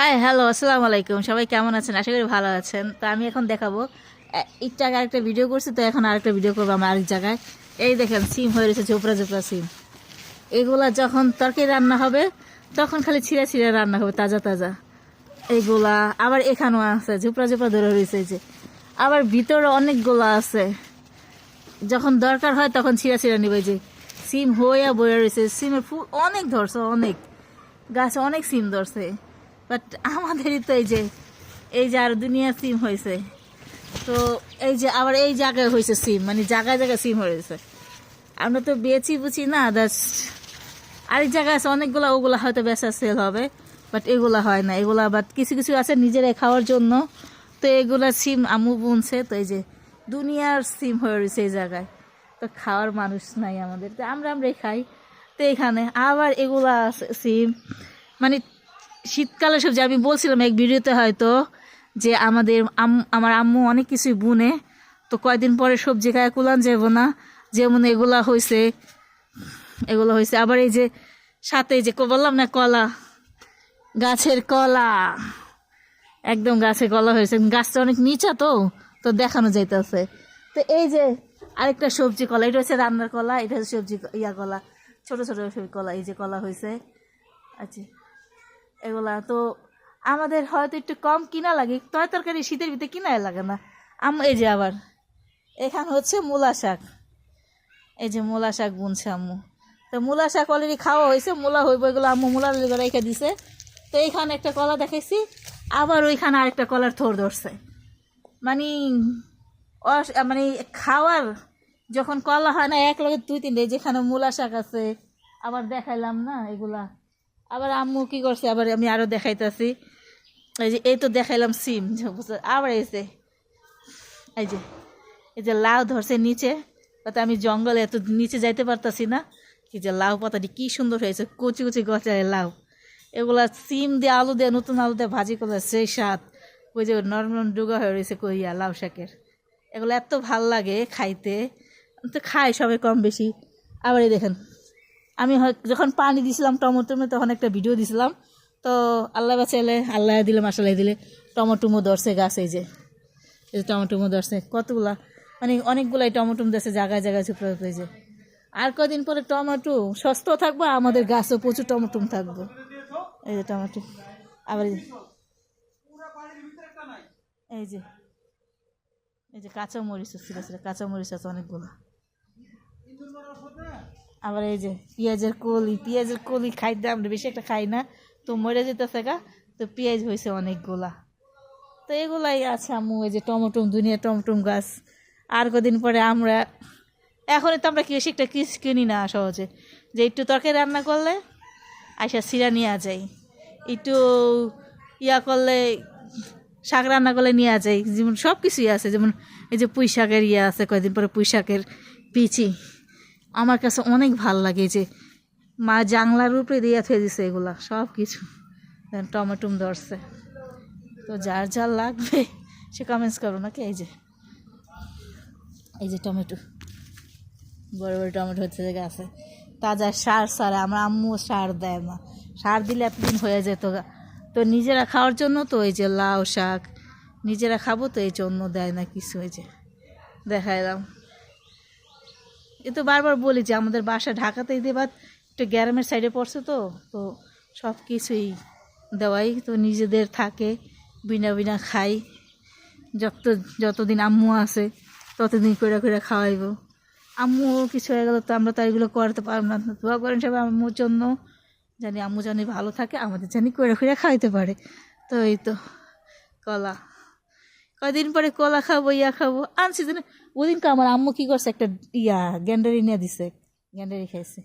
Hi hello আসসালামু আলাইকুম, সবাই কেমন আছেন? আশা করি ভালো আছেন। তো আমি এখন দেখাবো একটু আগে আরেকটা ভিডিও করছি, তো এখন আরেকটা ভিডিও করবো আমরা আরেক জায়গায়। এই দেখেন সিম হয়ে রয়েছে, ঝোপড়া ঝোপড়া সিম। এগুলা যখন তরকারি রান্না হবে তখন খালি ছিঁড়ে ছিঁড়ে রান্না হবে, তাজা তাজা। এইগুলা আবার এখানেও আছে, ঝোপড়া ঝোপড়া ধরে রয়েছে এই যে। আবার ভিতরে অনেকগুলা আছে, যখন দরকার হয় তখন ছিঁড়া ছিঁড়া নিবে। যে সিম হইয়া বইয়া রয়েছে, সিমের ফুল অনেক ধরছে, অনেক গাছে অনেক সিম ধরছে। বাট আমাদেরই তো এই যে আর দুনিয়া সিম হয়েছে। তো এই যে আবার এই জায়গায় হয়েছে সিম, মানে জায়গায় জায়গায় সিম হয়েছে। আমরা তো বেচি বুঝি না, আরেক জায়গায় আছে অনেকগুলা, ওগুলা হয়তো বেচা সেল হবে, বাট এগুলা হয় না। এগুলা বাট কিছু কিছু আছে নিজেরাই খাওয়ার জন্য। তো এগুলা সিম আম্মু বুনছে, তো এই যে দুনিয়ার সিম হয়ে রয়েছে এই জায়গায়। তো খাওয়ার মানুষ নাই আমাদের, তো আমরাই খাই। তো এখানে আবার এগুলা সিম, মানে শীতকালে সবজি। আমি বলছিলাম এক ভিডিওতে হয়তো যে আমার আম্মু অনেক কিছুই বুনে, তো কয়দিন পরে সবজি খায় কুলান যাব না। যেমন এগুলো হয়েছে আবার এই যে সাথে এই যে বললাম না, কলা, গাছের কলা, একদম গাছের কলা হয়েছে। গাছটা অনেক নিচা, তো তো দেখানো যাইতেছে। তো এই যে আরেকটা সবজি কলা, এটা হচ্ছে রান্নার কলা, এটা হচ্ছে সবজি কলা, ছোট ছোট কলা। এই যে কলা হয়েছে, আচ্ছা এগুলা তো আমাদের হয়তো একটু কম কিনা লাগে, তরকারি শীতের ভিতরে কিনাই লাগে না। এই যে আবার এখানে হচ্ছে মূলা শাক, এই যে মূলা শাক বুনছে আম্মু। তো মূলা শাক অলরেডি খাওয়া হয়েছে, মূলা হইব এগুলো আম্মু মূলা রেখে দিছে। তো এইখানে একটা কলা দেখাইছি, আবার ওইখানে আরেকটা কলার থোর ধরছে। মানে মানে খাওয়ার যখন কলা হয় না এক লগে দুই তিনটে, যেখানে মূলা শাক আছে। আবার দেখাইলাম না এগুলা। আবার আম্মু কি করছে, আবার আমি আরো দেখাইতেছি। এই তো দেখাইলাম সিম, আবার এই যে লাউ ধরছে নিচে। তাতে আমি জঙ্গলে এত নিচে যাইতে পারতাছি না। কি যে লাউ পাতাটি কি সুন্দর হয়েছে, কচি কচি গচায় লাউ। এগুলা সিম দিয়ে আলু দিয়ে, নতুন আলু দিয়ে ভাজি করলে সেই স্বাদ। ওই যে নরম ডুগা হয়ে রয়েছে কইয়া লাউ শাকের, এগুলো এত ভাল লাগে খাইতে। তো খাই সবাই কম বেশি। আবার এই দেখেন, আমি যখন পানি দিছিলাম টমেটো, তখন একটা ভিডিও দিছিলাম। তো আল্লাহ বাঁচাইলে, আল্লাহ দিলে মাসাল্লাহ দিলে টমেটোমো ধরছে গাছ। এই যে টমেটোমো ধরছে কতগুলা, মানে অনেকগুলাই টমেটো ধরছে জায়গায় জায়গায় চুপড়ে হয়েছে। আর কদিন পরে টমেটো সস্তাও থাকবো, আমাদের গাছও প্রচুর টমেটো থাকবো। এই যে টমেটো, আবার এই যে এই যে কাঁচা মরিচ ছিল, কাঁচা মরিচ আছে অনেকগুলো। আবার এই যে পেঁয়াজের কলি খাইতে আমরা বেশি একটা খাই না, তো মরে যেতেছে গা। তো পেঁয়াজ হয়েছে অনেকগুলা। তো এগুলাই আছে আম্মু। এই যে টমেটো, দুনিয়া টমেটো গাছ। আর কদিন পরে আমরা, এখনই তো আমরা বেশি একটা কিনি না সহজে, যে একটু তরকারি রান্না করলে আইসা সিরা নিয়ে যাই, একটু করলে শাক রান্না করলে নিয়ে যাই। যেমন সব কিছুই আছে, যেমন এই যে পুঁই শাকের আছে, কয়েকদিন পরে পুঁই শাকের পিচি। আমার কাছে অনেক ভাল লাগে যে মা জাংলার উপরে দিয়ে থয়ে দিছে এগুলা সব কিছু। টমেটো ধরছে, তো যার যার লাগবে সে কমেন্টস করো নাকি। এই যে টমেটো, বড় বড় টমেটো হচ্ছে যে গাছে, তাজা সার সারে। আমার আম্মু সার দেয় না, সার দিলে এতদিন হয়ে যেত। তো নিজেরা খাওয়ার জন্য, তো এই যে লাউ শাক নিজেরা খাবো, তো এই জন্য দেয় না কিছু। এই যে দেখাইলাম। এ তো বারবার বলি যে আমাদের বাসা ঢাকাতেই দেবা, একটু গ্রামের সাইডে পড়ছে, তো তো সব কিছুই দেওয়াই তো নিজেদের থাকে, বিনা বিনা খাই। যতদিন আম্মু আছে ততদিন করে করে খাওয়াইব। আম্মু কিছু হয়ে গেল তো আমরা তো এগুলো করতে পারবো না। দোয়া করেন সবাই আম্মুর জন্য, জানি আম্মু জানি ভালো থাকে, আমাদের জানি করে করে খাইতে পারে। তো এই তো কলা, কয়দিন পরে কলা খাবো, খাবো আনছি জানি। ওদিনকে আমার আম্মু কি করছে, একটা গ্যান্ডারি নিয়ে দিছে, গ্যান্ডারি খাইছে।